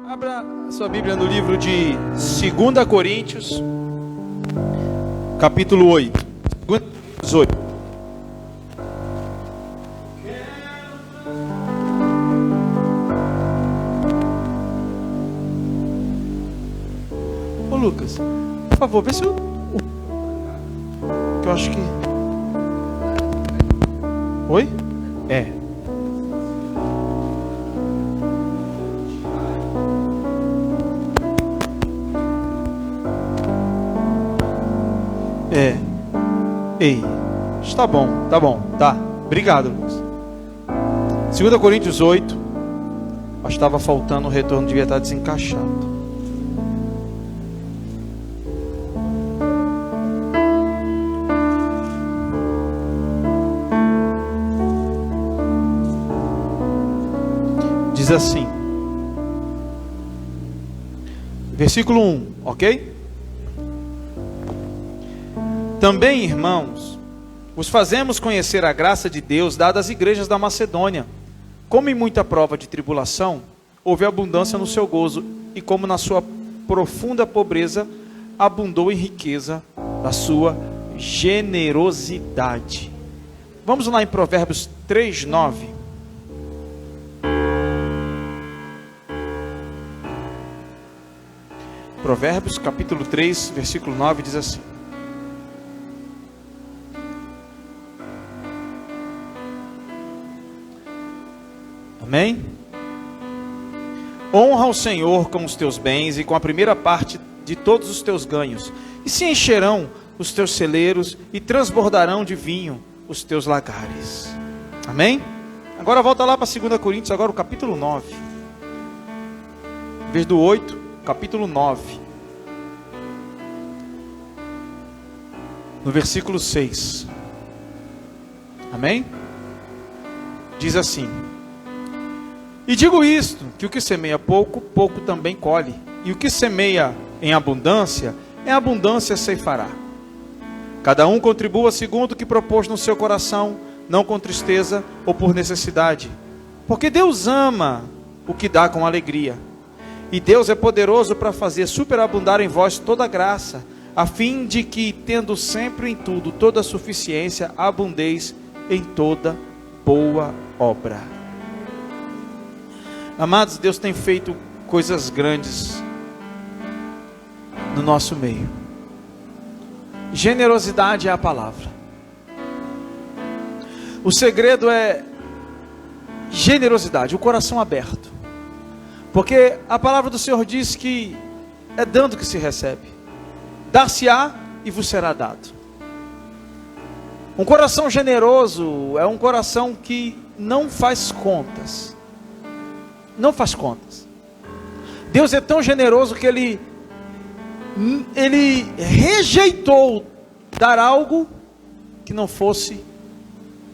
Abra a sua Bíblia no livro de 2 Coríntios, capítulo 8. 2 Coríntios 8. Ô Lucas, por favor, vê se eu acho que... Oi? Ei, tá bom, tá. Obrigado, Lucas. 2 Coríntios 8. Acho que estava faltando o retorno, devia estar desencaixado. Diz assim, versículo 1, ok? Também, irmãos, vos fazemos conhecer a graça de Deus dada às igrejas da Macedônia. Como em muita prova de tribulação, houve abundância no seu gozo, e como na sua profunda pobreza, abundou em riqueza da sua generosidade. Vamos lá em Provérbios 3:9. Provérbios capítulo 3, versículo 9 diz assim: Amém? Honra o Senhor com os teus bens e com a primeira parte de todos os teus ganhos, e se encherão os teus celeiros e transbordarão de vinho os teus lagares. Amém? Agora volta lá para 2 Coríntios, agora o capítulo 9. Em vez do 8, capítulo 9. No versículo 6. Amém? Diz assim: E digo isto, que o que semeia pouco, pouco também colhe. E o que semeia em abundância ceifará. Cada um contribua segundo o que propôs no seu coração, não com tristeza ou por necessidade. Porque Deus ama o que dá com alegria. E Deus é poderoso para fazer superabundar em vós toda graça, a fim de que, tendo sempre em tudo toda a suficiência, abundeis em toda boa obra. Amados, Deus tem feito coisas grandes no nosso meio. Generosidade é a palavra. O segredo é generosidade, o coração aberto. Porque a palavra do Senhor diz que é dando que se recebe. Dar-se-á e vos será dado. Um coração generoso é um coração que não faz contas. Não faz contas. Deus é tão generoso que Ele rejeitou dar algo que não fosse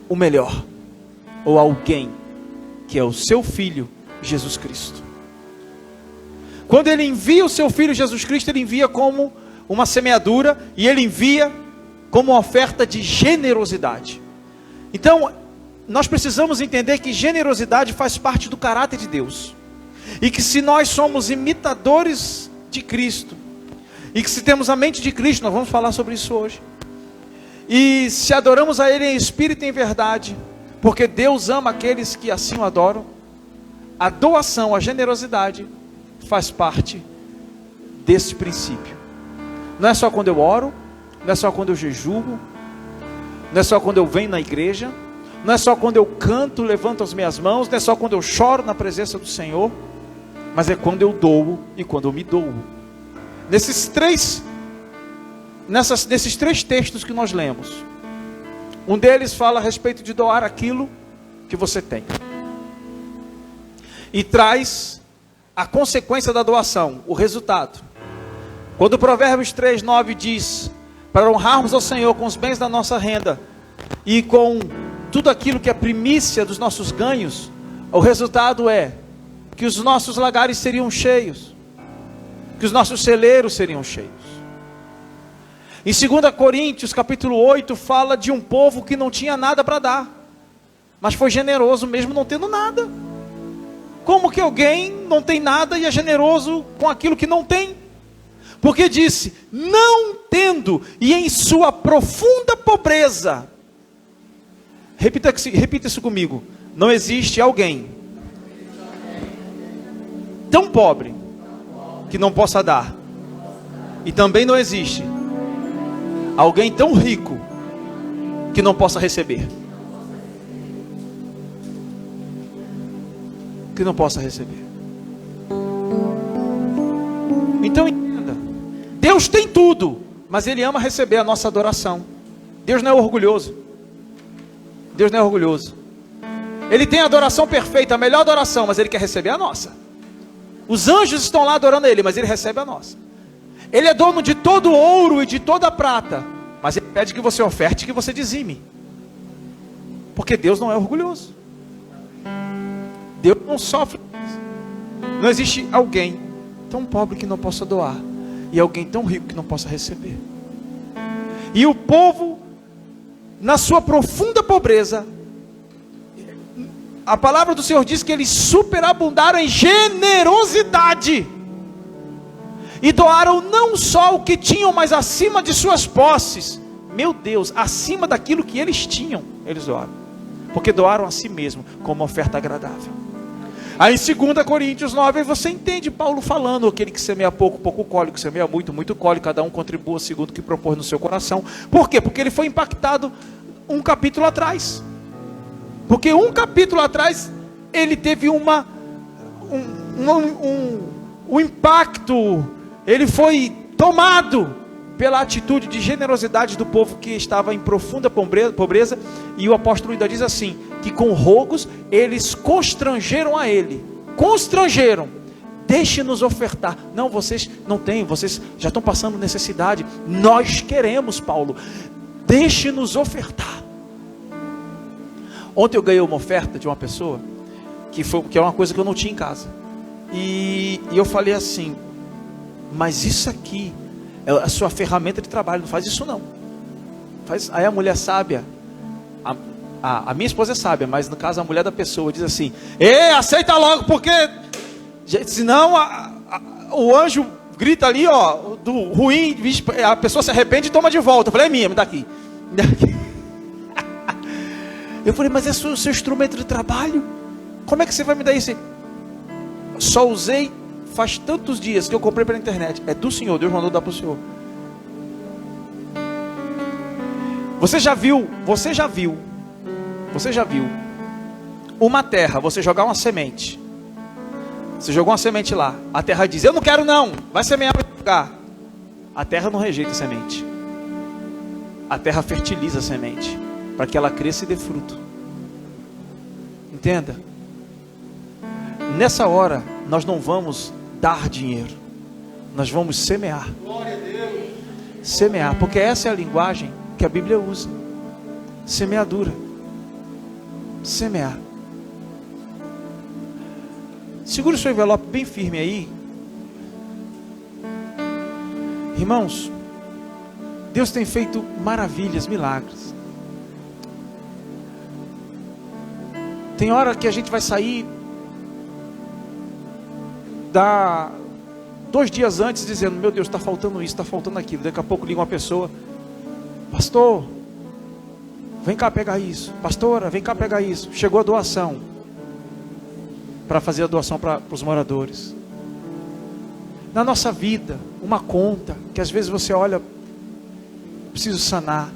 o melhor, ou alguém, que é o seu Filho Jesus Cristo. Quando Ele envia o seu Filho Jesus Cristo, Ele envia como uma semeadura, e Ele envia como uma oferta de generosidade. Então, nós precisamos entender que generosidade faz parte do caráter de Deus. E que se nós somos imitadores de Cristo, e que se temos a mente de Cristo, nós vamos falar sobre isso hoje. E se adoramos a Ele em espírito e em verdade, porque Deus ama aqueles que assim o adoram, a doação, a generosidade, faz parte desse princípio. Não é só quando eu oro, não é só quando eu jejuo, não é só quando eu venho na igreja, não é só quando eu canto, levanto as minhas mãos, não é só quando eu choro na presença do Senhor, mas é quando eu dou e quando eu me dou. Nesses três textos que nós lemos, um deles fala a respeito de doar aquilo que você tem, e traz a consequência da doação, o resultado. Quando o Provérbios 3:9 diz para honrarmos ao Senhor com os bens da nossa renda e com tudo aquilo que é primícia dos nossos ganhos, o resultado é que os nossos lagares seriam cheios, que os nossos celeiros seriam cheios. Em 2 Coríntios capítulo 8 fala de um povo que não tinha nada para dar, mas foi generoso mesmo não tendo nada. como que alguém não tem nada e é generoso com aquilo que não tem? Porque disse, não tendo, e em sua profunda pobreza. Repita isso comigo. Não existe alguém tão pobre que não possa dar. E também não existe alguém tão rico que não possa receber. Que não possa receber. Então entenda, Deus tem tudo, mas Ele ama receber a nossa adoração. Deus não é orgulhoso. Deus não é orgulhoso. Ele tem a adoração perfeita, a melhor adoração, mas Ele quer receber a nossa. Os anjos estão lá adorando Ele, mas Ele recebe a nossa. Ele é dono de todo o ouro e de toda a prata, mas Ele pede que você oferte, que você dizime. Porque Deus não é orgulhoso. Deus não sofre. Não existe alguém tão pobre que não possa doar, e alguém tão rico que não possa receber. E o povo, na sua profunda pobreza, a palavra do Senhor diz que eles superabundaram em generosidade, e doaram não só o que tinham, mas acima de suas posses. Meu Deus, acima daquilo que eles tinham, eles doaram, porque doaram a si mesmo, como oferta agradável. Aí em 2 Coríntios 9, você entende Paulo falando, aquele que semeia pouco, pouco colhe, que semeia muito, muito colhe, cada um contribua segundo o que propôs no seu coração. Por quê? Porque ele foi impactado um capítulo atrás. Porque um capítulo atrás, ele teve um impacto, ele foi tomado pela atitude de generosidade do povo que estava em profunda pobreza, e o apóstolo ainda diz assim, que com rogos eles constrangeram a ele, deixe-nos ofertar. Não, vocês não têm, vocês já estão passando necessidade, nós queremos, Paulo, deixe-nos ofertar. Ontem eu ganhei uma oferta de uma pessoa, que é uma coisa que eu não tinha em casa, e eu falei assim, mas isso aqui é a sua ferramenta de trabalho, não faz isso não. Aí a mulher sábia, a minha esposa é sábia, mas no caso a mulher da pessoa diz assim, aceita logo, porque senão o anjo grita ali, ó, do ruim, a pessoa se arrepende e toma de volta. Eu falei, é minha, me dá aqui. Eu falei, mas é o seu instrumento de trabalho, como é que você vai me dar isso? Só usei faz tantos dias que eu comprei pela internet. É do Senhor, Deus mandou dar para o Senhor. Você já viu uma terra, você jogar uma semente. Você jogou uma semente lá, a terra diz, eu não quero não, vai semear para lugar. A terra não rejeita a semente. A terra fertiliza a semente, para que ela cresça e dê fruto. Entenda? Nessa hora, nós não vamos dar dinheiro, nós vamos semear. Glória a Deus. Semear, porque essa é a linguagem que a Bíblia usa. Semeadura. Semear. Segure o seu envelope bem firme aí. Irmãos, Deus tem feito maravilhas, milagres. Tem hora que a gente vai sair, dá 2 dias antes dizendo, meu Deus, está faltando isso, está faltando aquilo. Daqui a pouco liga uma pessoa, pastor, vem cá pegar isso, pastora, vem cá pegar isso. Chegou a doação, para fazer a doação para os moradores. Na nossa vida, uma conta, que às vezes você olha, preciso sanar.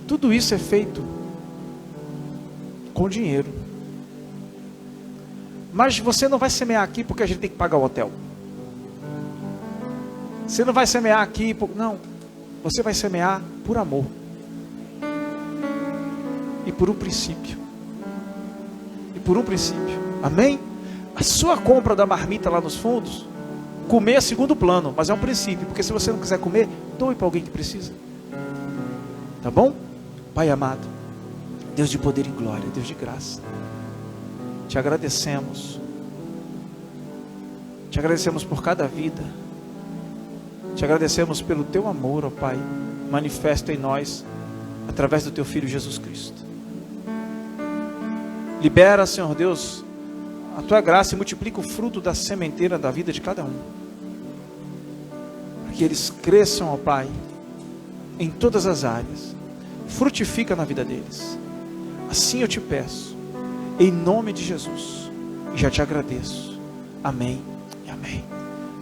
Tudo isso é feito com dinheiro. Mas você não vai semear aqui porque a gente tem que pagar o hotel. Você não vai semear aqui, não. Você vai semear por amor. E por um princípio. Amém? A sua compra da marmita lá nos fundos, comer é segundo plano, mas é um princípio. Porque se você não quiser comer, doe para alguém que precisa. Tá bom? Pai amado, Deus de poder e glória, Deus de graça, te agradecemos por cada vida, te agradecemos pelo teu amor, ó Pai, manifesto em nós, através do teu Filho Jesus Cristo. Libera, Senhor Deus, a Tua graça e multiplica o fruto da sementeira da vida de cada um. Para que eles cresçam, ó Pai, em todas as áreas. Frutifica na vida deles. Assim eu te peço, em nome de Jesus. E já te agradeço. Amém e amém.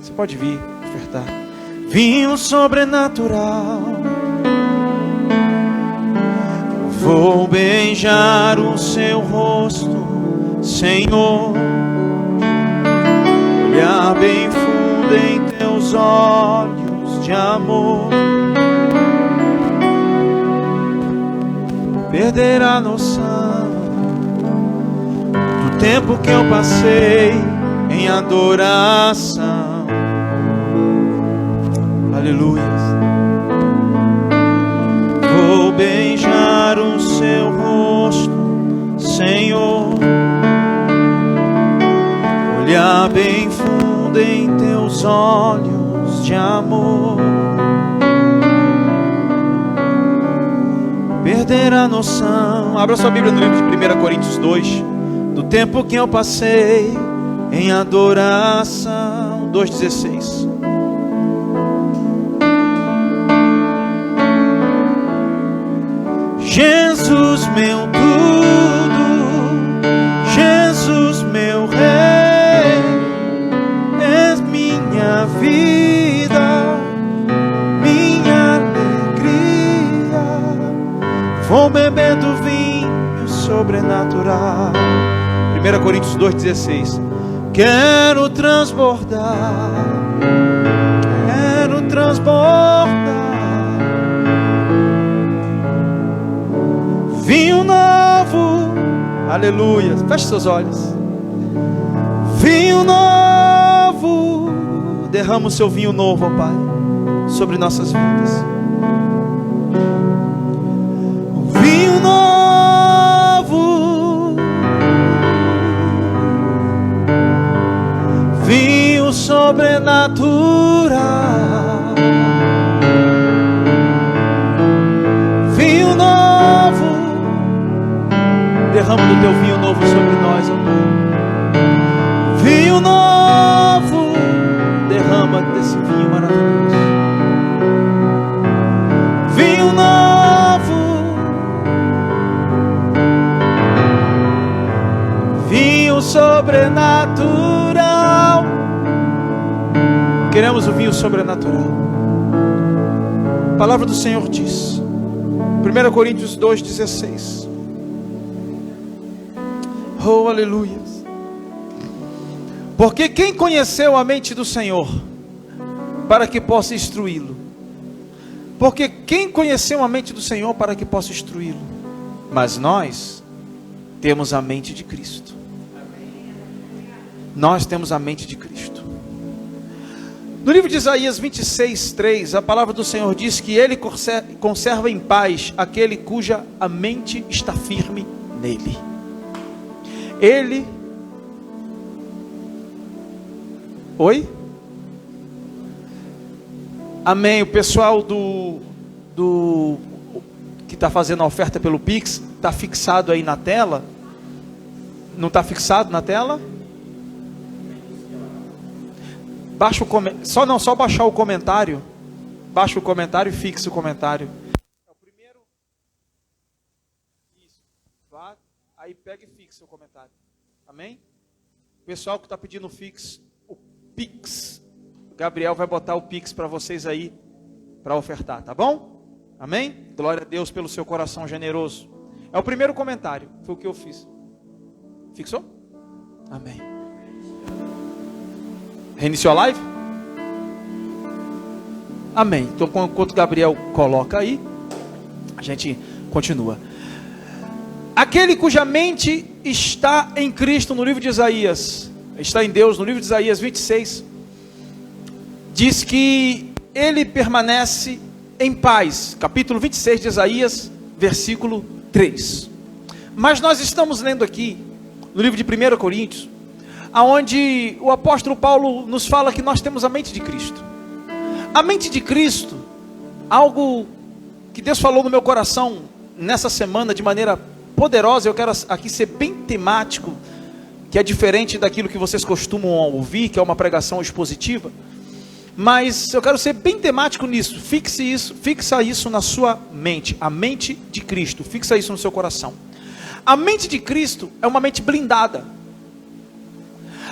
Você pode vir ofertar. Vinho sobrenatural. Vou beijar o seu rosto, Senhor. Olhar bem fundo em teus olhos de amor. Perder a noção do tempo que eu passei em adoração. Aleluia. Vou beijar o seu rosto, Senhor. Olhar bem fundo em teus olhos de amor. Perder a noção. Abra sua Bíblia no livro de 1 Coríntios 2. Do tempo que eu passei em adoração. 2,16. Jesus meu tudo, Jesus meu rei, és minha vida, minha alegria. Vou bebendo vinho sobrenatural. 1 Coríntios 2,16. Quero transbordar, quero transbordar. Vinho novo, aleluia. Feche seus olhos. Vinho novo, derrama o seu vinho novo, ó Pai, sobre nossas vidas. Vinho novo, vinho sobrenatural. Vinho novo, derrama do teu vinho novo sobre nós, ó Pai. Vinho novo, derrama desse vinho maravilhoso. Vinho novo, vinho sobrenatural. Queremos o vinho sobrenatural. A palavra do Senhor diz, 1 Coríntios 2,16. Oh, aleluia. Porque quem conheceu a mente do Senhor para que possa instruí-lo? Porque quem conheceu a mente do Senhor para que possa instruí-lo? Mas nós temos a mente de Cristo. Nós temos a mente de Cristo. No livro de Isaías 26:3, a palavra do Senhor diz que Ele conserva em paz aquele cuja a mente está firme nele. Ele... Oi? Amém. O pessoal que está fazendo a oferta pelo Pix, está fixado aí na tela? Não está fixado na tela? Baixa o só baixar o comentário. Baixa o comentário e fixa o comentário. É o primeiro. Isso. Vá, aí pega e fixa o comentário. Amém? O pessoal que está pedindo o Pix, o Gabriel vai botar o Pix para vocês aí, para ofertar, tá bom? Amém? Glória a Deus pelo seu coração generoso. É o primeiro comentário, foi o que eu fiz. Fixou? Amém. Reiniciou a live? Amém. Então, enquanto o Gabriel coloca aí, a gente continua. Aquele cuja mente está em Cristo, no livro de Isaías, está em Deus, no livro de Isaías 26, diz que ele permanece em paz. Capítulo 26 de Isaías, versículo 3. Mas nós estamos lendo aqui, no livro de 1 Coríntios, aonde o apóstolo Paulo nos fala que nós temos a mente de Cristo. A mente de Cristo, algo que Deus falou no meu coração nessa semana de maneira poderosa. Eu quero aqui ser bem temático, que é diferente daquilo que vocês costumam ouvir, que é uma pregação expositiva. Mas eu quero ser bem temático nisso. Fixa isso na sua mente. A mente de Cristo. Fixa isso no seu coração. A mente de Cristo é uma mente blindada.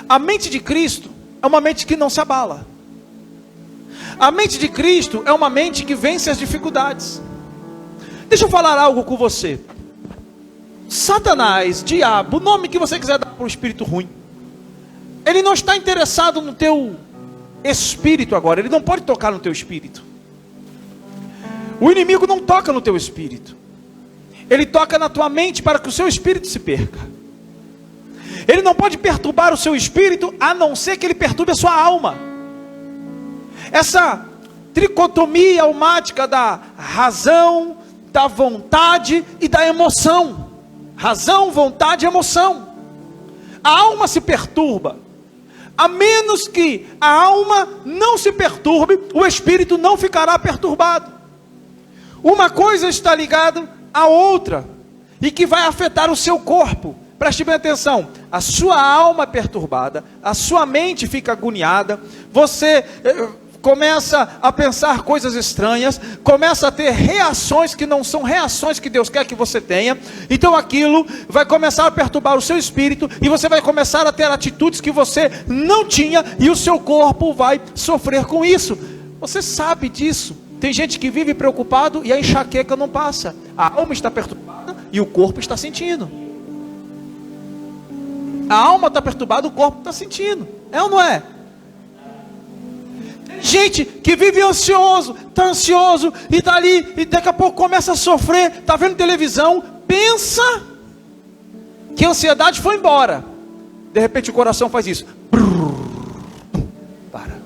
A mente de Cristo é uma mente que não se abala. A mente de Cristo é uma mente que vence as dificuldades. Deixa eu falar algo com você. Satanás, diabo, o nome que você quiser dar para o espírito ruim, ele não está interessado no teu espírito agora. Ele não pode tocar no teu espírito. O inimigo não toca no teu espírito. Ele toca na tua mente para que o seu espírito se perca. Ele não pode perturbar o seu espírito, a não ser que ele perturbe a sua alma. Essa tricotomia almática da razão, da vontade e da emoção. Razão, vontade e emoção. A alma se perturba. A menos que a alma não se perturbe, o espírito não ficará perturbado. Uma coisa está ligada à outra, e que vai afetar o seu corpo. Preste bem atenção. A sua alma é perturbada, a sua mente fica agoniada, você começa a pensar coisas estranhas, começa a ter reações que não são reações que Deus quer que você tenha. Então aquilo vai começar a perturbar o seu espírito, e você vai começar a ter atitudes que você não tinha, e o seu corpo vai sofrer com isso. Você sabe disso. Tem gente que vive preocupado e a enxaqueca não passa. A alma está perturbada e o corpo está sentindo. A alma está perturbada, o corpo está sentindo. É ou não é? Gente que vive ansioso, está ansioso, e está ali, e daqui a pouco começa a sofrer, está vendo televisão, pensa que a ansiedade foi embora. De repente o coração faz isso. Para.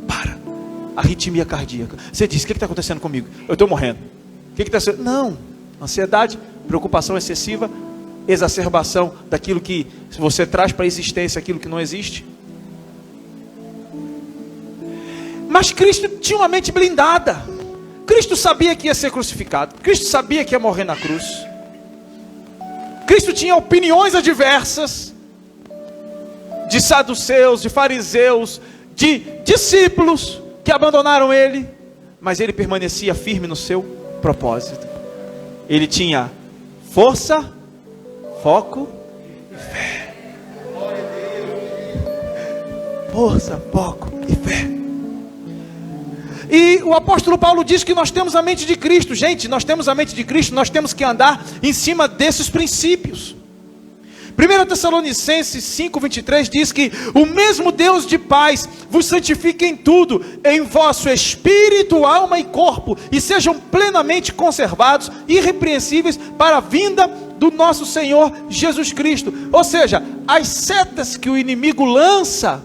Para. Arritmia cardíaca. Você diz, o que está acontecendo comigo? Eu estou morrendo. O que está acontecendo? Não. Ansiedade, preocupação excessiva, exacerbação daquilo que você traz para a existência, aquilo que não existe. Mas Cristo tinha uma mente blindada. Cristo sabia que ia ser crucificado. Cristo sabia que ia morrer na cruz. Cristo tinha opiniões adversas de saduceus, de fariseus, de discípulos que abandonaram ele, mas ele permanecia firme no seu propósito. Ele tinha força, foco e fé. Força, foco e fé. E o apóstolo Paulo diz que nós temos a mente de Cristo. Gente, nós temos a mente de Cristo, nós temos que andar em cima desses princípios. 1 Tessalonicenses 5:23 diz que o mesmo Deus de paz vos santifique em tudo, em vosso espírito, alma e corpo, e sejam plenamente conservados, irrepreensíveis, para a vinda do nosso Senhor Jesus Cristo. Ou seja, as setas que o inimigo lança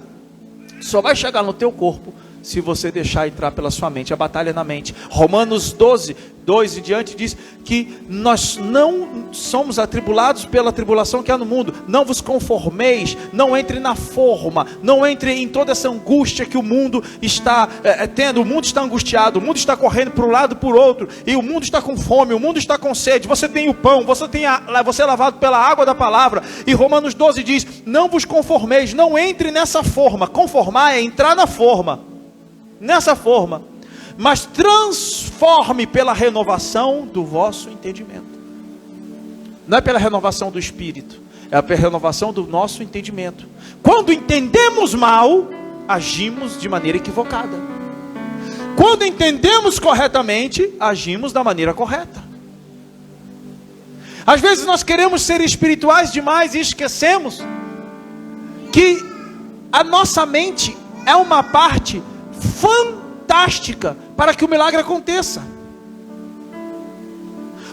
só vai chegar no teu corpo se você deixar entrar pela sua mente. A batalha é na mente. Romanos 12, 2 em diante diz que nós não somos atribulados pela tribulação que há no mundo. Não vos conformeis, não entre na forma, não entre em toda essa angústia que o mundo está tendo. O mundo está angustiado, o mundo está correndo para um lado e para o outro, e o mundo está com fome, o mundo está com sede. Você tem o pão, você é lavado pela água da palavra. E Romanos 12 diz, não vos conformeis, não entre nessa forma. Conformar é entrar na forma, nessa forma, mas transforme pela renovação do vosso entendimento. Não é pela renovação do espírito, é pela renovação do nosso entendimento. Quando entendemos mal, agimos de maneira equivocada. Quando entendemos corretamente, agimos da maneira correta. Às vezes nós queremos ser espirituais demais e esquecemos que a nossa mente é uma parte fantástica para que o milagre aconteça.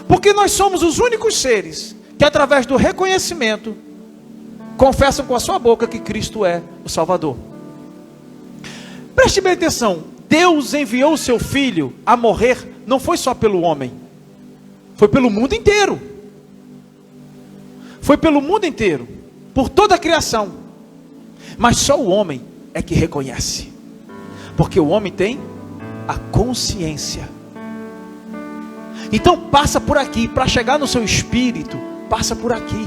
Porque nós somos os únicos seres que, através do reconhecimento, confessam com a sua boca que Cristo é o Salvador. Preste bem atenção. Deus enviou o seu Filho a morrer, não foi só pelo homem, foi pelo mundo inteiro. Foi pelo mundo inteiro, por toda a criação. Mas só o homem é que reconhece, porque o homem tem a consciência. Então passa por aqui, para chegar no seu espírito, passa por aqui.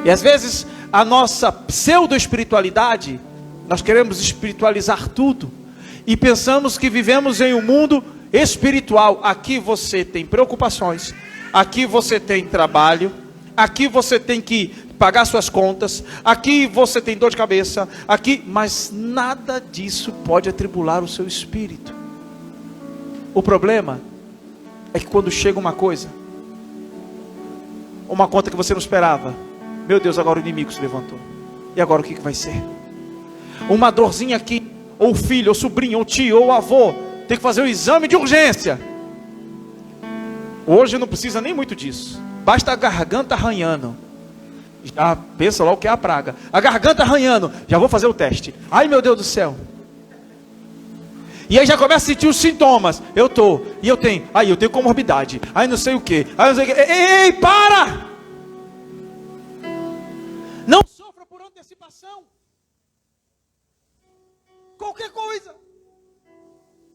E às vezes a nossa pseudo-espiritualidade, nós queremos espiritualizar tudo, e pensamos que vivemos em um mundo espiritual. Aqui você tem preocupações, aqui você tem trabalho, aqui você tem que pagar suas contas, aqui você tem dor de cabeça, aqui, mas nada disso pode atribular o seu espírito. O problema é que quando chega uma coisa, uma conta que você não esperava, meu Deus, agora o inimigo se levantou, e agora o que vai ser? Uma dorzinha aqui, ou filho, ou sobrinho, ou tio, ou avô, tem que fazer o exame de urgência. Hoje não precisa nem muito disso, basta a garganta arranhando, já pensa lá o que é a praga, a garganta arranhando, já vou fazer o teste, ai meu Deus do céu, e aí já começa a sentir os sintomas, eu tenho comorbidade, aí não sei o que, ei, para! Não sofra por antecipação, qualquer coisa,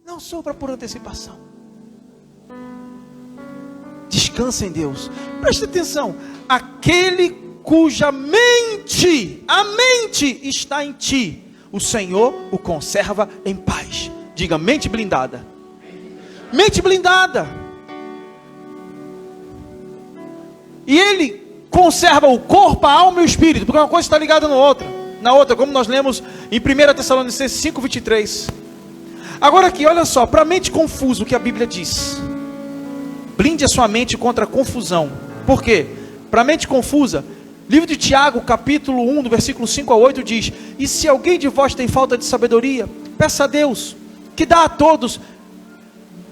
não sofra por antecipação, descansa em Deus, preste atenção, aquele cuja mente, a mente está em ti, o Senhor o conserva em paz. Diga, mente blindada. Mente blindada. E Ele conserva o corpo, a alma e o espírito, porque uma coisa está ligada na outra, como nós lemos em 1 Tessalonicenses 5:23. Agora aqui, olha só, para a mente confusa, o que a Bíblia diz: blinde a sua mente contra a confusão. Por quê? Para a mente confusa, livro de Tiago, capítulo 1, do versículo 5 a 8 diz: e se alguém de vós tem falta de sabedoria, peça a Deus, que dá a todos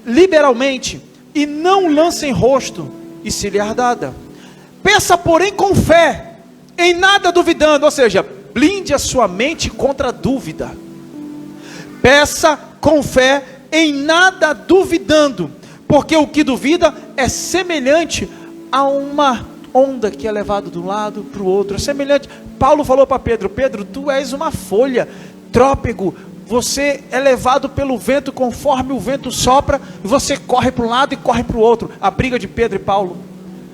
liberalmente, e não lance em rosto, e se lhe é dada. Peça, porém, com fé, em nada duvidando. Ou seja, blinde a sua mente contra a dúvida. Peça com fé, em nada duvidando, porque o que duvida é semelhante a uma onda que é levada de um lado para o outro. É semelhante. Paulo falou para Pedro: Pedro, tu és uma folha, trópego, você é levado pelo vento conforme o vento sopra, e você corre para um lado e corre para o outro. A briga de Pedro e Paulo,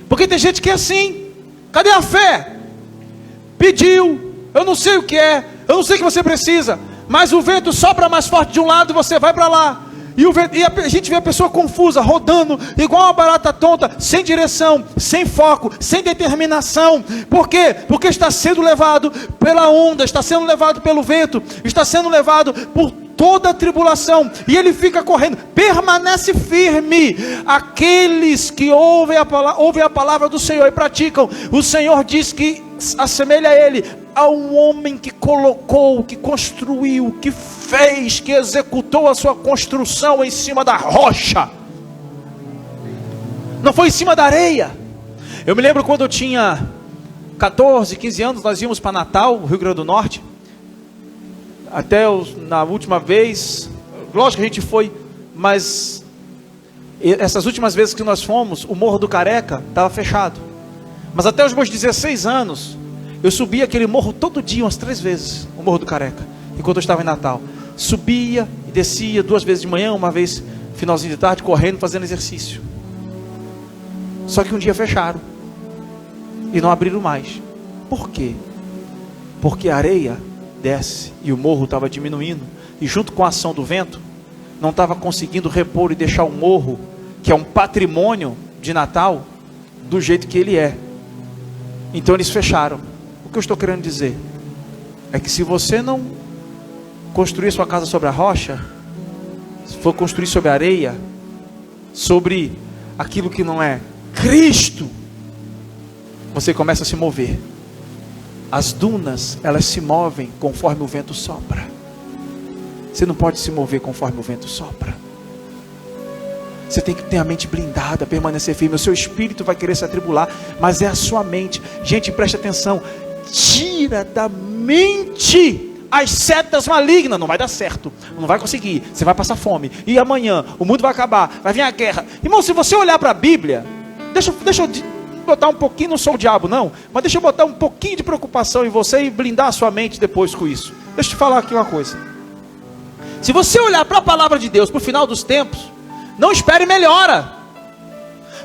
porque tem gente que é assim. Cadê a fé? Pediu, eu não sei o que é, eu não sei o que você precisa, mas o vento sopra mais forte de um lado e você vai para lá. E a gente vê a pessoa confusa, rodando, igual uma barata tonta, sem direção, sem foco, sem determinação. Por quê? Porque está sendo levado pela onda, está sendo levado pelo vento, está sendo levado por toda a tribulação, e ele fica correndo. Permanece firme aqueles que ouvem a palavra do Senhor e praticam. O Senhor diz que assemelha a ele a um homem que colocou, que construiu, que fez, que executou a sua construção em cima da rocha, não foi em cima da areia. Eu me lembro quando eu tinha 14, 15 anos, nós íamos para Natal, Rio Grande do Norte. Na última vez, lógico que a gente foi, mas essas últimas vezes que nós fomos, o Morro do Careca estava fechado. Mas até os meus 16 anos, eu subia aquele morro todo dia, umas 3 vezes, o Morro do Careca, enquanto eu estava em Natal. Subia e descia 2 vezes de manhã, uma vez finalzinho de tarde, correndo, fazendo exercício. Só que um dia fecharam e não abriram mais. Por quê? Porque a areia desce e o morro estava diminuindo, e junto com a ação do vento, não estava conseguindo repor e deixar o morro, que é um patrimônio de Natal, do jeito que ele é. Então eles fecharam. O que eu estou querendo dizer é que se você não construir sua casa sobre a rocha, se for construir sobre a areia, sobre aquilo que não é Cristo, você começa a se mover. As dunas, elas se movem conforme o vento sopra. Você não pode se mover conforme o vento sopra. Você tem que ter a mente blindada, permanecer firme. O seu espírito vai querer se atribular, mas é a sua mente. Gente, preste atenção. Tira da mente as setas malignas. Não vai dar certo, não vai conseguir, você vai passar fome, e amanhã o mundo vai acabar, vai vir a guerra. Irmão, se você olhar para a Bíblia, deixa eu botar um pouquinho, não sou o diabo não, mas deixa eu botar um pouquinho de preocupação em você e blindar a sua mente depois com isso. Deixa eu te falar aqui uma coisa. Se você olhar para a palavra de Deus, para o final dos tempos, não espere melhora.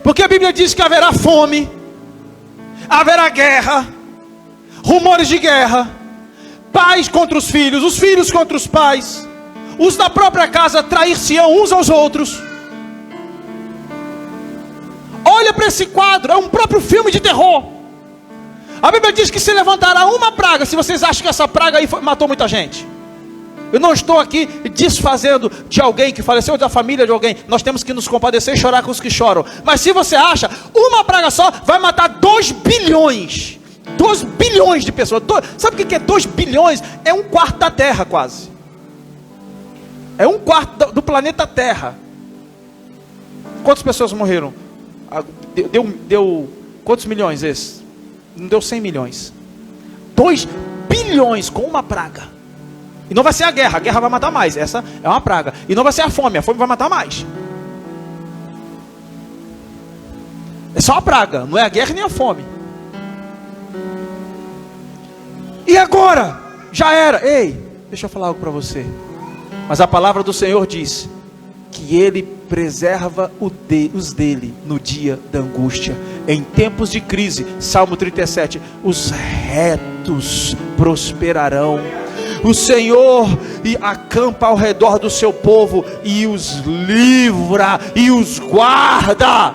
Porque a Bíblia diz que haverá fome, haverá guerra, rumores de guerra, pais contra os filhos contra os pais, os da própria casa trair-se-ão uns aos outros. Olha para esse quadro, é um próprio filme de terror. A Bíblia diz que se levantará uma praga. Se vocês acham que essa praga aí matou muita gente, eu não estou aqui desfazendo de alguém que faleceu, da família de alguém. Nós temos que nos compadecer e chorar com os que choram. Mas se você acha, uma praga só vai matar 2 bilhões. 2 bilhões de pessoas. Sabe o que é 2 bilhões? É um quarto da Terra quase. É um quarto do planeta Terra. Quantas pessoas morreram? Deu quantos milhões esse? Não deu 100 milhões. 2 bilhões com uma praga. E não vai ser a guerra vai matar mais. Essa é uma praga. E não vai ser a fome vai matar mais. É só a praga, não é a guerra nem a fome. E agora? Já era. Ei, deixa eu falar algo para você. Mas a palavra do Senhor diz que Ele preserva os dele no dia da angústia. Em tempos de crise, Salmo 37, os retos prosperarão. O Senhor acampa ao redor do seu povo e os livra e os guarda.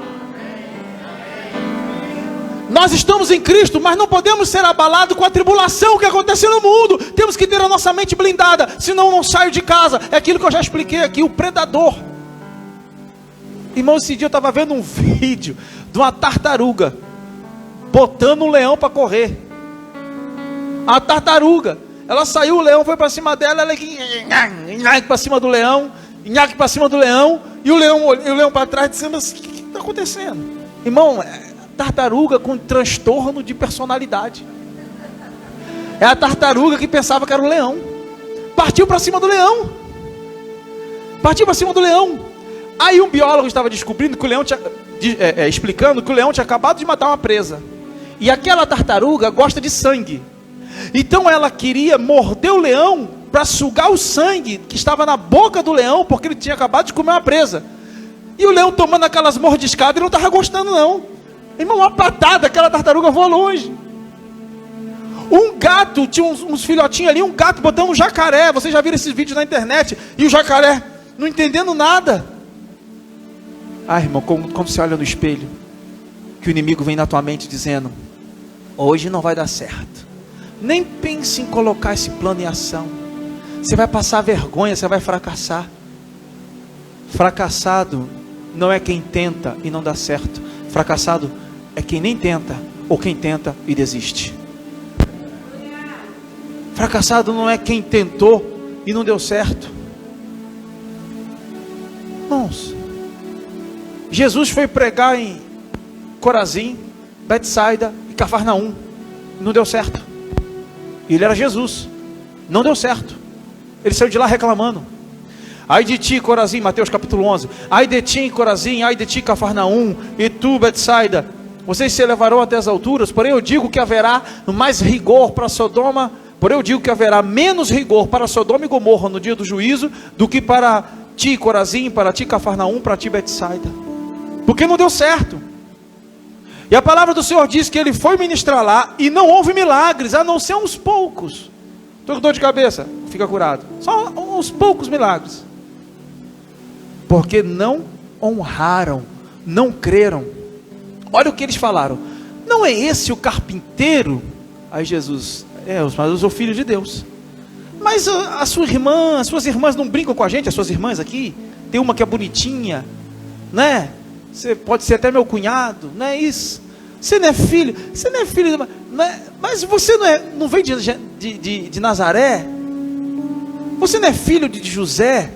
Nós estamos em Cristo, mas não podemos ser abalados com a tribulação que acontece no mundo. Temos que ter a nossa mente blindada, senão não saio de casa. É aquilo que eu já expliquei aqui, o predador. Irmão, esse dia eu estava vendo um vídeo de uma tartaruga botando um leão para correr. A tartaruga, ela saiu, o leão foi para cima dela, ela nhaque para cima do leão, nhaque para cima do leão, e o leão para trás dizendo: mas o que está acontecendo? Irmão, tartaruga com transtorno de personalidade. É a tartaruga que pensava que era o leão. Partiu para cima do leão. Partiu para cima do leão. Aí um biólogo estava descobrindo que o leão explicando que o leão tinha acabado de matar uma presa. E aquela tartaruga gosta de sangue. Então ela queria morder o leão para sugar o sangue que estava na boca do leão, porque ele tinha acabado de comer uma presa. E o leão tomando aquelas mordiscadas, ele não estava gostando não. Irmão, uma patada, aquela tartaruga voou longe. Um gato, tinha uns filhotinhos ali, um gato botando um jacaré. Vocês já viram esses vídeos na internet? E o jacaré não entendendo nada. Ah, irmão, como você olha no espelho, que o inimigo vem na tua mente dizendo: hoje não vai dar certo. Nem pense em colocar esse plano em ação. Você vai passar vergonha, você vai fracassar. Fracassado não é quem tenta e não dá certo. Fracassado é quem nem tenta, ou quem tenta e desiste. Fracassado não é quem tentou e não deu certo. Irmãos, Jesus foi pregar em Corazim, Betsaida e Cafarnaum. Não deu certo. Ele era Jesus. Não deu certo. Ele saiu de lá reclamando. Ai de ti, Corazim, Mateus capítulo 11. Ai de ti, Corazim, ai de ti, Cafarnaum, e tu, Betsaida, vocês se elevarão até as alturas. Porém eu digo que haverá mais rigor para Sodoma. Porém eu digo que haverá menos rigor para Sodoma e Gomorra no dia do juízo do que para ti, Corazim, para ti, Cafarnaum, para ti, Betsaida. Porque não deu certo. E a palavra do Senhor diz que ele foi ministrar lá e não houve milagres, a não ser uns poucos. Estou com dor de cabeça, fica curado. Só uns poucos milagres. Porque não honraram, não creram. Olha o que eles falaram: não é esse o carpinteiro? Aí Jesus: mas eu sou filho de Deus. Mas as suas irmãs não brincam com a gente? As suas irmãs aqui, tem uma que é bonitinha, né? Você pode ser até meu cunhado, não é isso? Você não é filho, mas você não veio de Nazaré? Você não é filho de José?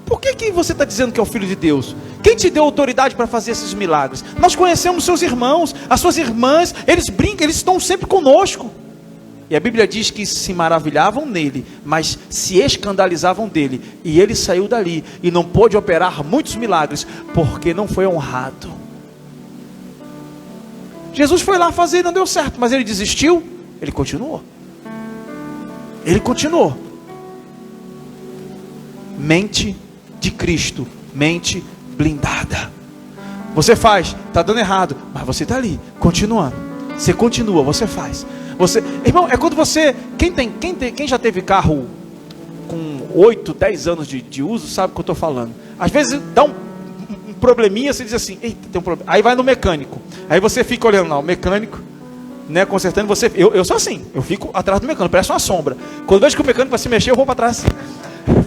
Por que você está dizendo que é o filho de Deus? Quem te deu autoridade para fazer esses milagres? Nós conhecemos seus irmãos, as suas irmãs, eles brincam, eles estão sempre conosco. E a Bíblia diz que se maravilhavam nele, mas se escandalizavam dele. E ele saiu dali e não pôde operar muitos milagres, porque não foi honrado. Jesus foi lá fazer e não deu certo, mas ele desistiu? Ele continuou. Ele continuou. Mente de Cristo, mente blindada. Você faz, está dando errado, mas você está ali, continuando. Você continua, você faz. Você, irmão, é quando você, quem já teve carro com 8, 10 anos de uso, sabe o que eu estou falando. Às vezes dá um probleminha, você diz assim, eita, tem um problema. Aí vai no mecânico. Aí você fica olhando lá, o mecânico, né, consertando você. Eu sou assim, eu fico atrás do mecânico, parece uma sombra. Quando eu vejo que o mecânico vai se mexer, eu vou para trás.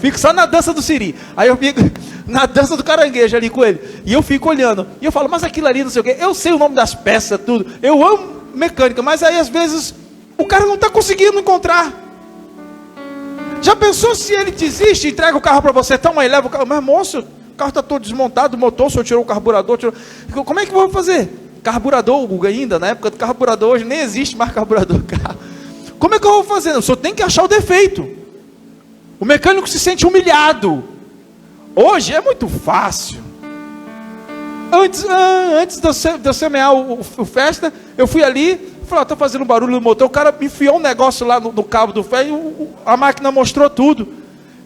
Fico só na dança do siri. Aí eu fico na dança do caranguejo ali com ele. E eu fico olhando. E eu falo, mas aquilo ali, não sei o quê. Eu sei o nome das peças, tudo. Eu amo mecânica, mas aí às vezes o cara não está conseguindo encontrar. Já pensou se ele desiste, entrega o carro para você, toma aí, leva o carro. Mas moço, o carro está todo desmontado, o motor, o senhor tirou o carburador. Como é que eu vou fazer? Carburador, Guga, ainda, na época do carburador, hoje nem existe mais carburador do carro. Como é que eu vou fazer? O senhor tem que achar o defeito. O mecânico se sente humilhado. Hoje é muito fácil. Antes de eu semear o festa, eu fui ali, falei, estou fazendo barulho no motor, o cara me enfiou um negócio lá no cabo do ferro, a máquina mostrou tudo.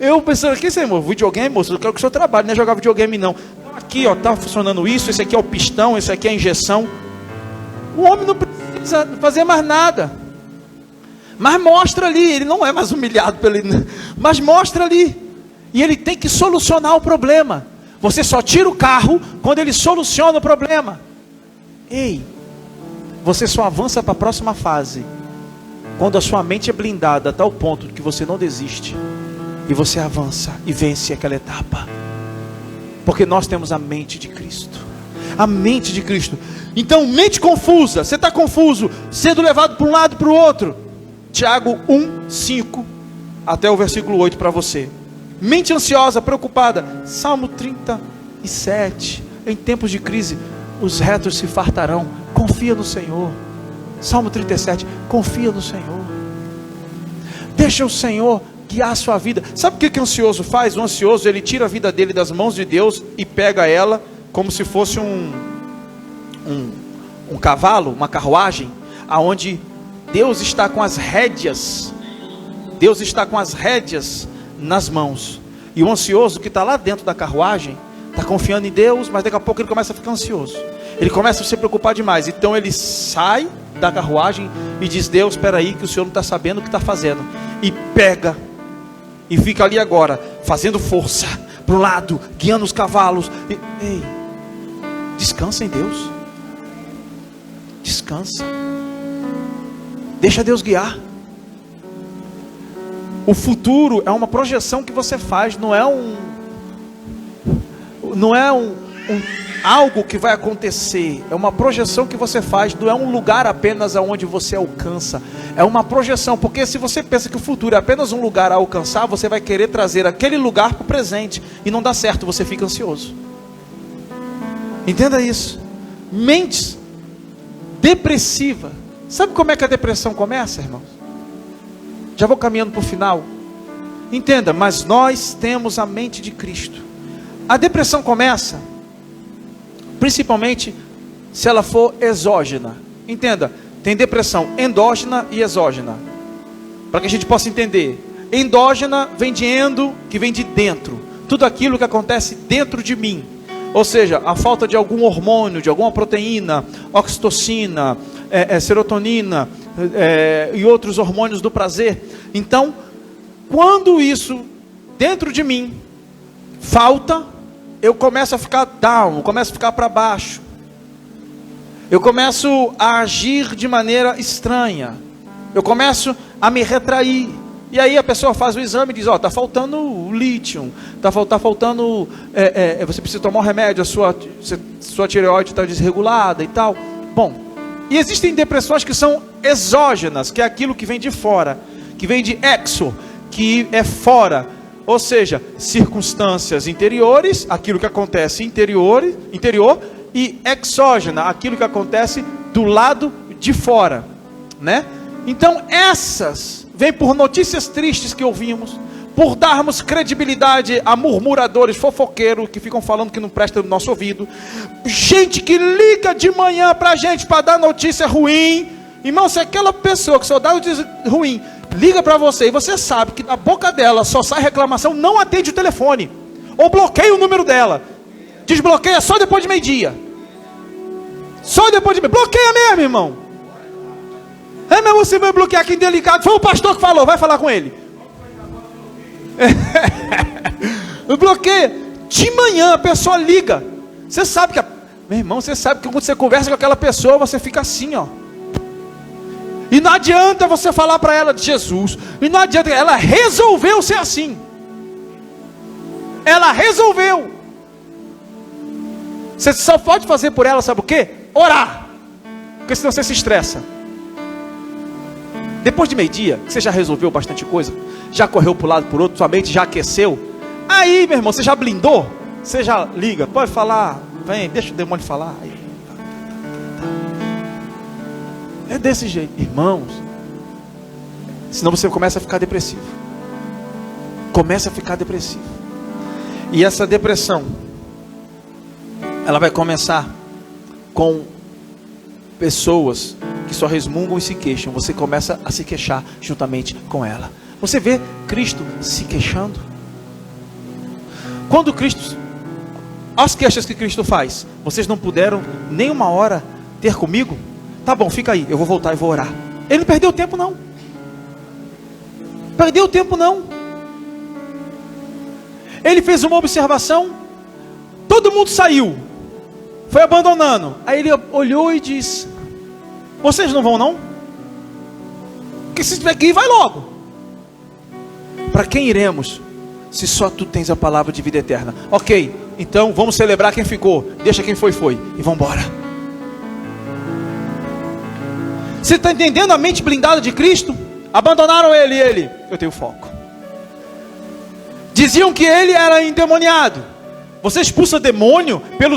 Eu pensando, aqui, senhor, videogame, moço, eu quero que o senhor trabalhe, não é jogar videogame não. Aqui, ó, tá funcionando isso, esse aqui é o pistão, esse aqui é a injeção. O homem não precisa fazer mais nada. Mas mostra ali, ele não é mais humilhado pelo, mas mostra ali. E ele tem que solucionar o problema. Você só tira o carro quando ele soluciona o problema. Ei, você só avança para a próxima fase quando a sua mente é blindada a tal ponto que você não desiste. E você avança e vence aquela etapa. Porque nós temos a mente de Cristo. A mente de Cristo. Então, mente confusa. Você está confuso, sendo levado para um lado e para o outro. Tiago 1, 5 até o versículo 8 para você. Mente ansiosa, preocupada. Salmo 37. Em tempos de crise, os retos se fartarão. Confia no Senhor. Salmo 37. Confia no Senhor. Deixa o Senhor guiar a sua vida. Sabe o que o ansioso faz? O ansioso, ele tira a vida dele das mãos de Deus e pega ela como se fosse um cavalo, uma carruagem, aonde Deus está com as rédeas. Deus está com as rédeas nas mãos. E o ansioso que está lá dentro da carruagem está confiando em Deus, mas daqui a pouco ele começa a ficar ansioso. Ele começa a se preocupar demais. Então ele sai da carruagem e diz: Deus, espera aí que o Senhor não está sabendo o que está fazendo. E pega e fica ali agora fazendo força para um lado, guiando os cavalos. Ei, descansa em Deus. Descansa. Deixa Deus guiar. O futuro é uma projeção que você faz, não é algo que vai acontecer. É uma projeção que você faz, não é um lugar apenas aonde você alcança. É uma projeção, porque se você pensa que o futuro é apenas um lugar a alcançar, você vai querer trazer aquele lugar para o presente e não dá certo, você fica ansioso. Entenda isso. Mente depressiva. Sabe como é que a depressão começa, irmãos? Já vou caminhando para o final. Entenda, mas nós temos a mente de Cristo. A depressão começa, principalmente se ela for exógena. Entenda, tem depressão endógena e exógena. Para que a gente possa entender. Endógena vem de endo, que vem de dentro. Tudo aquilo que acontece dentro de mim. Ou seja, a falta de algum hormônio, de alguma proteína, oxitocina, serotonina e outros hormônios do prazer. Então, quando isso dentro de mim falta, eu começo a ficar down, começo a ficar para baixo. Eu começo a agir de maneira estranha. Eu começo a me retrair. E aí a pessoa faz o exame e diz: ó, está faltando lítio, está faltando, você precisa tomar um remédio, sua tireoide está desregulada e tal. Bom, e existem depressões que são exógenas, que é aquilo que vem de fora, que vem de exo, que é fora, ou seja, circunstâncias interiores, aquilo que acontece interior, e exógena, aquilo que acontece do lado de fora, né? Então essas vem por notícias tristes que ouvimos, por darmos credibilidade a murmuradores, fofoqueiros, que ficam falando que não presta no nosso ouvido, gente que liga de manhã para a gente para dar notícia ruim. Irmão, se aquela pessoa que só dá notícia ruim liga para você e você sabe que da boca dela só sai reclamação, não atende o telefone, ou bloqueia o número dela, desbloqueia só depois de meio-dia. Só depois de mim. Bloqueia mesmo, irmão. É mesmo, você vai bloquear quem delicado. Foi o pastor que falou, vai falar com ele. Bloqueia. De manhã a pessoa liga. Você sabe que, meu irmão, você sabe que quando você conversa com aquela pessoa, você fica assim, ó. E não adianta você falar para ela de Jesus. E não adianta, ela resolveu ser assim. Ela resolveu. Você só pode fazer por ela, sabe o quê? Orar. Porque senão você se estressa. Depois de meio-dia, você já resolveu bastante coisa, já correu para um lado por outro, sua mente já aqueceu. Aí, meu irmão, você já blindou? Você já liga, pode falar, vem, deixa o demônio falar. É desse jeito, irmãos. Senão você começa a ficar depressivo. Começa a ficar depressivo. E essa depressão, ela vai começar com pessoas que só resmungam e se queixam. Você começa a se queixar juntamente com ela. Você vê Cristo se queixando. Quando Cristo, as queixas que Cristo faz, vocês não puderam nem uma hora ter comigo? Tá bom, fica aí, eu vou voltar e vou orar. Ele não perdeu tempo não. Perdeu tempo não. Ele fez uma observação. Todo mundo saiu, foi abandonando. Aí ele olhou e disse: vocês não vão não? Porque se tiver que ir, vai logo. Para quem iremos, se só tu tens a palavra de vida eterna? Ok, então vamos celebrar quem ficou. Deixa quem foi, e vamos embora. Você está entendendo a mente blindada de Cristo? Abandonaram ele, eu tenho foco. Diziam que ele era endemoniado. Você expulsa demônio pelo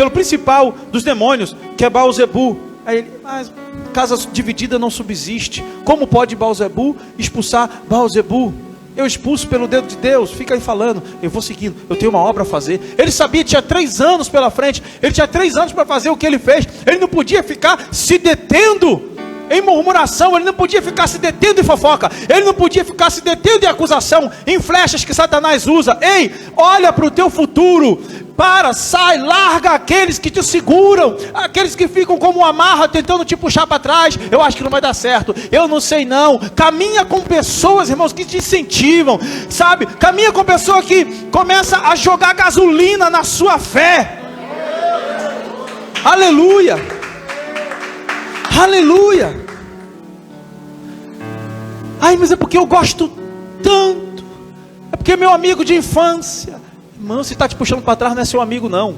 principal dos demônios, que é Baal-zebu. Aí ele, mas casa dividida não subsiste. Como pode Baal-zebu expulsar Baal-zebu? Eu expulso pelo dedo de Deus. Fica aí falando, eu vou seguindo, eu tenho uma obra a fazer. Ele sabia, tinha 3 anos pela frente. Ele tinha 3 anos para fazer o que ele fez. Ele não podia ficar se detendo em murmuração. Ele não podia ficar se detendo em fofoca. Ele não podia ficar se detendo em acusação, em flechas que Satanás usa. Ei, olha para o teu futuro. Para, sai, larga aqueles que te seguram, aqueles que ficam como uma amarra tentando te puxar para trás. Eu acho que não vai dar certo, eu não sei não. Caminha com pessoas, irmãos, que te incentivam, sabe? Caminha com pessoa que começa a jogar gasolina na sua fé. Aleluia, aleluia. Ai, mas é porque eu gosto tanto, é porque é meu amigo de infância. Irmão, se está te puxando para trás, não é seu amigo não.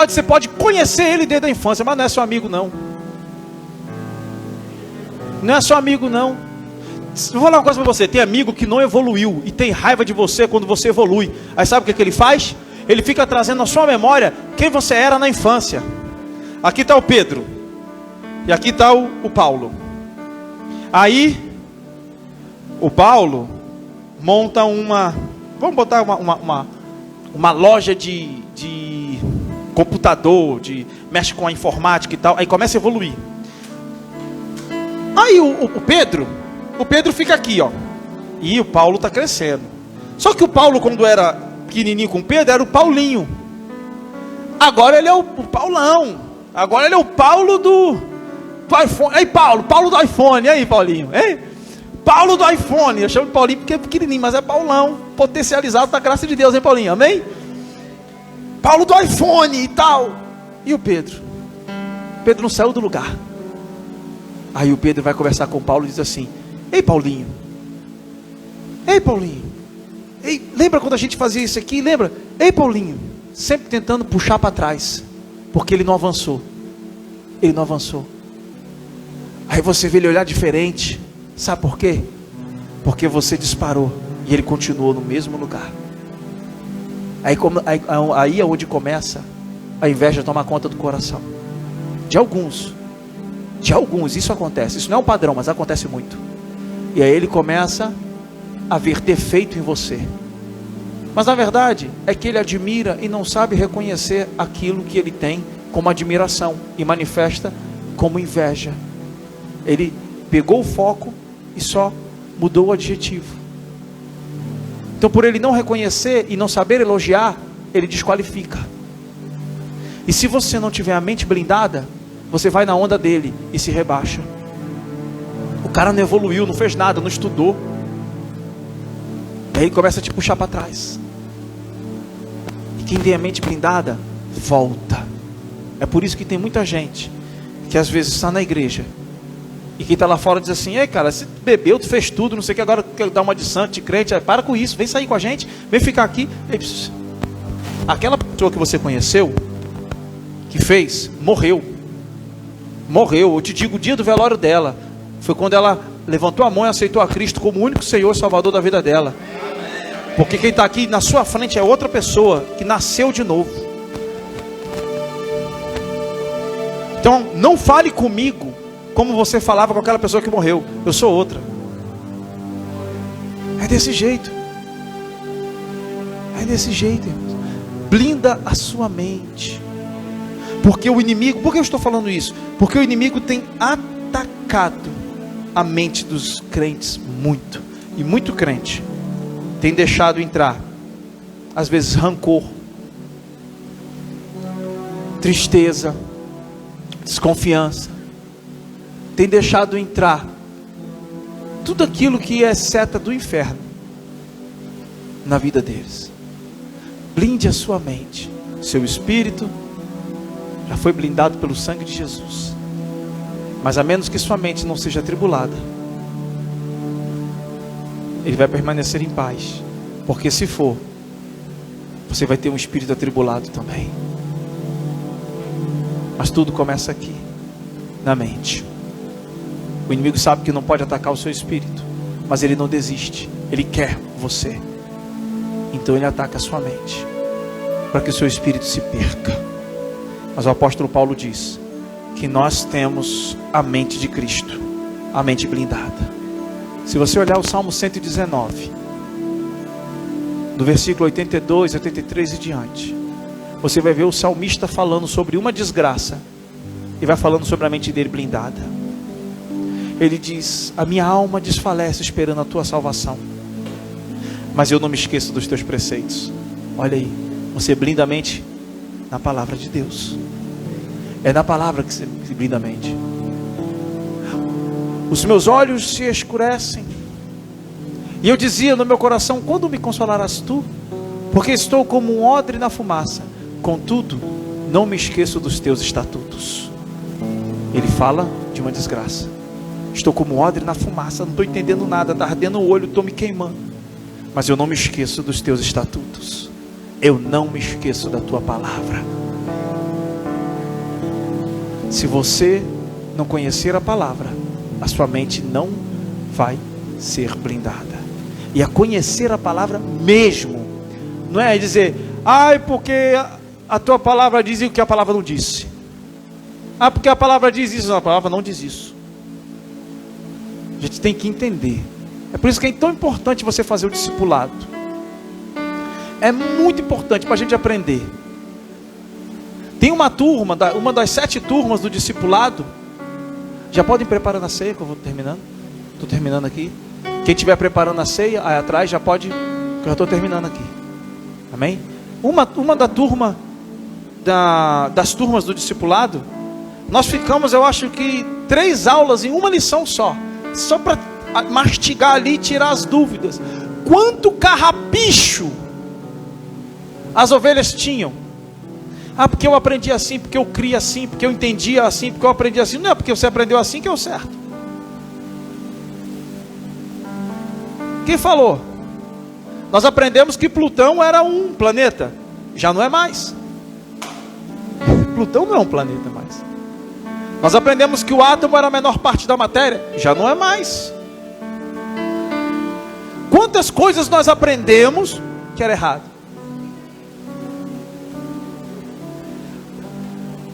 Você pode conhecer ele desde a infância, mas não é seu amigo não. Não é seu amigo não. Vou falar uma coisa para você. Tem amigo que não evoluiu e tem raiva de você quando você evolui. Aí sabe o que ele faz? Ele fica trazendo na sua memória quem você era na infância. Aqui está o Pedro e aqui está o Paulo. Aí o Paulo monta vamos botar uma loja de computador, mexe com a informática e tal, aí começa a evoluir. Aí o Pedro fica aqui, ó, e o Paulo está crescendo. Só que o Paulo, quando era pequenininho com o Pedro, era o Paulinho. Agora ele é o Paulão. Agora ele é o Paulo do iPhone. Ei, Paulo do iPhone, e aí, Paulinho? Ei? Paulo do iPhone, eu chamo de Paulinho porque é pequenininho, mas é Paulão, potencializado da graça de Deus, hein, Paulinho? Amém? Paulo do iPhone e tal. E o Pedro? Pedro não saiu do lugar. Aí o Pedro vai conversar com o Paulo e diz assim: ei, Paulinho, ei, lembra quando a gente fazia isso aqui? Lembra? Ei, Paulinho, sempre tentando puxar para trás, porque ele não avançou. Aí você vê ele olhar diferente. Sabe por quê? Porque você disparou e ele continuou no mesmo lugar. Aí é onde começa a inveja a tomar conta do coração. De alguns, isso acontece. Isso não é um padrão, mas acontece muito. E aí ele começa a ver defeito em você. Mas na verdade é que ele admira e não sabe reconhecer aquilo que ele tem como admiração e manifesta como inveja. Ele pegou o foco e só mudou o adjetivo. Então, por ele não reconhecer e não saber elogiar, ele desqualifica. E se você não tiver a mente blindada, você vai na onda dele e se rebaixa. O cara não evoluiu, não fez nada, não estudou. Aí ele começa a te puxar para trás. E quem tem a mente blindada, volta. É por isso que tem muita gente que às vezes está na igreja e quem está lá fora diz assim: ei cara, você bebeu, tu fez tudo, não sei o que, agora quer dar uma de santo, de crente, para com isso, vem sair com a gente, vem ficar aqui. Aquela pessoa que você conheceu, que fez, morreu. Eu te digo, o dia do velório dela foi quando ela levantou a mão e aceitou a Cristo como o único Senhor e Salvador da vida dela. Porque quem está aqui na sua frente é outra pessoa que nasceu de novo. Então não fale comigo como você falava com aquela pessoa que morreu. Eu sou outra. É desse jeito. É desse jeito, irmãos. Blinda a sua mente. Porque o inimigo, por que eu estou falando isso? Porque o inimigo tem atacado a mente dos crentes muito. E muito crente tem deixado entrar, às vezes, rancor, tristeza, desconfiança. Tem deixado entrar tudo aquilo que é seta do inferno na vida deles. Blinde a sua mente. Seu espírito já foi blindado pelo sangue de Jesus. Mas a menos que sua mente não seja atribulada, ele vai permanecer em paz. Porque se for, você vai ter um espírito atribulado também. Mas tudo começa aqui, na mente. O inimigo sabe que não pode atacar o seu espírito, mas ele não desiste. Ele quer você. Então ele ataca a sua mente, para que o seu espírito se perca. Mas o apóstolo Paulo diz que nós temos a mente de Cristo, a mente blindada. Se você olhar o Salmo 119, do versículo 82, 83 e diante, você vai ver o salmista falando sobre uma desgraça e vai falando sobre a mente dele blindada. Ele diz: a minha alma desfalece esperando a tua salvação, mas eu não me esqueço dos teus preceitos. Olha aí, você blinda a mente na palavra de Deus. É na palavra que se blinda a mente. Os meus olhos se escurecem, e eu dizia no meu coração: quando me consolarás tu? Porque estou como um odre na fumaça. Contudo, não me esqueço dos teus estatutos. Ele fala de uma desgraça. Estou como um odre na fumaça, não estou entendendo nada, está ardendo o olho, estou me queimando. Mas eu não me esqueço dos teus estatutos. Eu não me esqueço da tua palavra. Se você não conhecer a palavra, a sua mente não vai ser blindada. E a conhecer a palavra mesmo, não é dizer: ai, porque a tua palavra diz o que a palavra não disse. Ah, porque a palavra diz isso. Não, a palavra não diz isso. A gente tem que entender. É por isso que é tão importante você fazer o discipulado. É muito importante para a gente aprender. Tem uma turma, uma das 7 turmas do discipulado. Já podem preparar a ceia, que eu vou terminando. Estou terminando aqui. Quem estiver preparando a ceia, aí atrás já pode, que eu já estou terminando aqui. Amém? Uma da turma, das turmas do discipulado, nós ficamos, eu acho que 3 aulas em uma lição só para mastigar ali e tirar as dúvidas. Quanto carrapicho as ovelhas tinham. Ah, porque eu aprendi assim, porque eu criei assim, porque eu entendia assim, porque eu aprendi assim. Não é porque você aprendeu assim que é o certo. Quem falou? Nós aprendemos que Plutão era um planeta. Já não é mais. Plutão não é um planeta mais. Nós aprendemos que o átomo era a menor parte da matéria. Já não é mais. Quantas coisas nós aprendemos que era errado?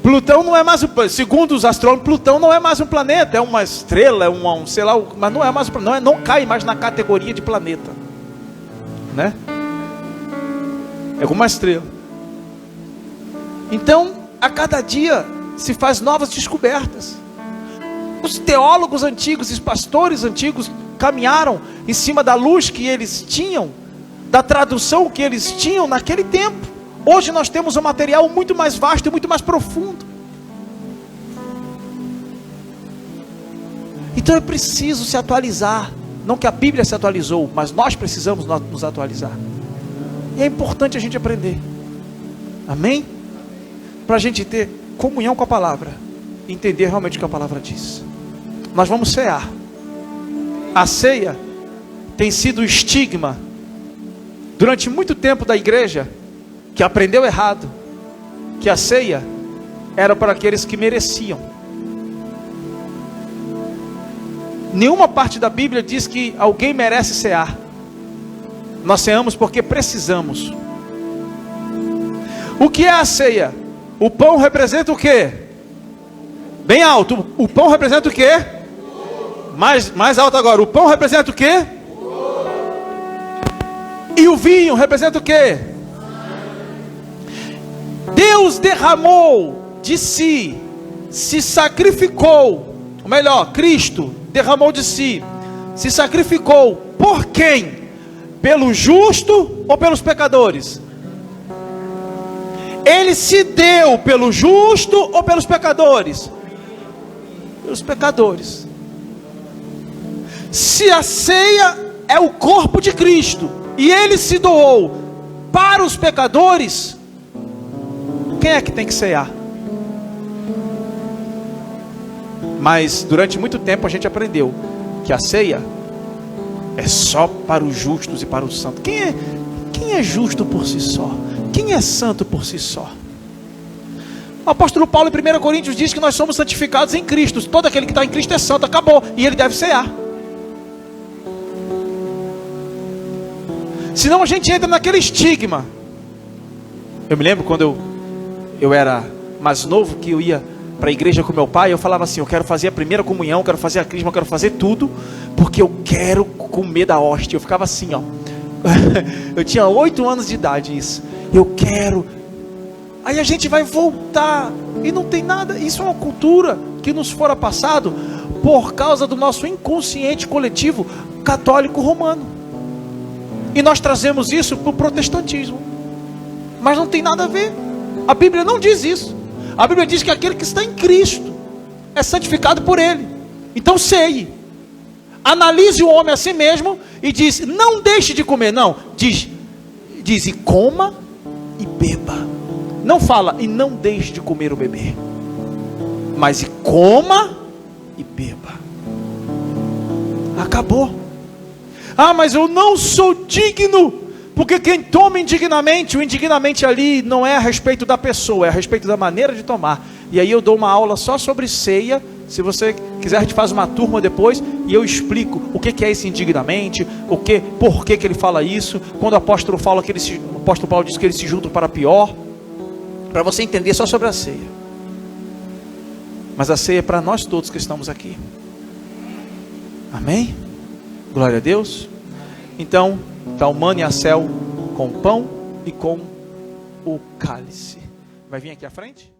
Plutão não é mais, segundo os astrônomos, Plutão não é mais um planeta, é uma estrela, é sei lá, mas não é mais um planeta, não cai mais na categoria de planeta, né? É como uma estrela. Então, a cada dia se faz novas descobertas. Os teólogos antigos, os pastores antigos caminharam em cima da luz que eles tinham, da tradução que eles tinham naquele tempo. Hoje nós temos um material muito mais vasto e muito mais profundo. Então é preciso se atualizar. Não que a Bíblia se atualizou, mas nós precisamos nos atualizar. E é importante a gente aprender. Amém? Para a gente ter comunhão com a palavra. E entender realmente o que a palavra diz. Nós vamos cear. A ceia tem sido o estigma durante muito tempo da igreja, que aprendeu errado, que a ceia era para aqueles que mereciam. Nenhuma parte da Bíblia diz que alguém merece cear. Nós ceamos porque precisamos. O que é a ceia? O pão representa o quê? Bem alto. O pão representa o quê? Mais alto agora. O pão representa o quê? E o vinho representa o quê? Deus derramou de si, se sacrificou, ou melhor, Cristo derramou de si, se sacrificou por quem? Pelo justo ou pelos pecadores? Ele se deu pelo justo ou pelos pecadores? Pelos pecadores. Se a ceia é o corpo de Cristo e ele se doou para os pecadores, quem é que tem que cear? Mas durante muito tempo a gente aprendeu que a ceia é só para os justos e para os santos. Quem é justo por si só? Quem é santo por si só? O apóstolo Paulo em 1 Coríntios diz que nós somos santificados em Cristo. Todo aquele que está em Cristo é santo, acabou. E ele deve cear. Senão a gente entra naquele estigma. Eu me lembro quando eu era mais novo, que eu ia para a igreja com meu pai, eu falava assim: eu quero fazer a primeira comunhão, eu quero fazer a crisma, eu quero fazer tudo, porque eu quero comer da hóstia. Eu ficava assim, ó. Eu tinha 8 anos de idade, isso. Eu quero. Aí a gente vai voltar e não tem nada. Isso é uma cultura que nos fora passado por causa do nosso inconsciente coletivo católico romano. E nós trazemos isso para o protestantismo. Mas não tem nada a ver. A Bíblia não diz isso. A Bíblia diz que aquele que está em Cristo é santificado por Ele. Então ceie. Analise o homem a si mesmo e diz: não deixe de comer. Não, diz e coma e beba. Não fala e não deixe de comer ou beber, mas e coma e beba. Acabou. Ah, mas eu não sou digno. Porque quem toma indignamente, o indignamente ali não é a respeito da pessoa, é a respeito da maneira de tomar. E aí eu dou uma aula só sobre ceia. Se você quiser, a gente faz uma turma depois e eu explico o que é esse indignamente, por que ele fala isso. Quando o apóstolo fala que o apóstolo Paulo diz que eles se juntam para pior, para você entender só sobre a ceia. Mas a ceia é para nós todos que estamos aqui. Amém? Glória a Deus. Então, está o mano e a céu com o pão e com o cálice. Vai vir aqui à frente?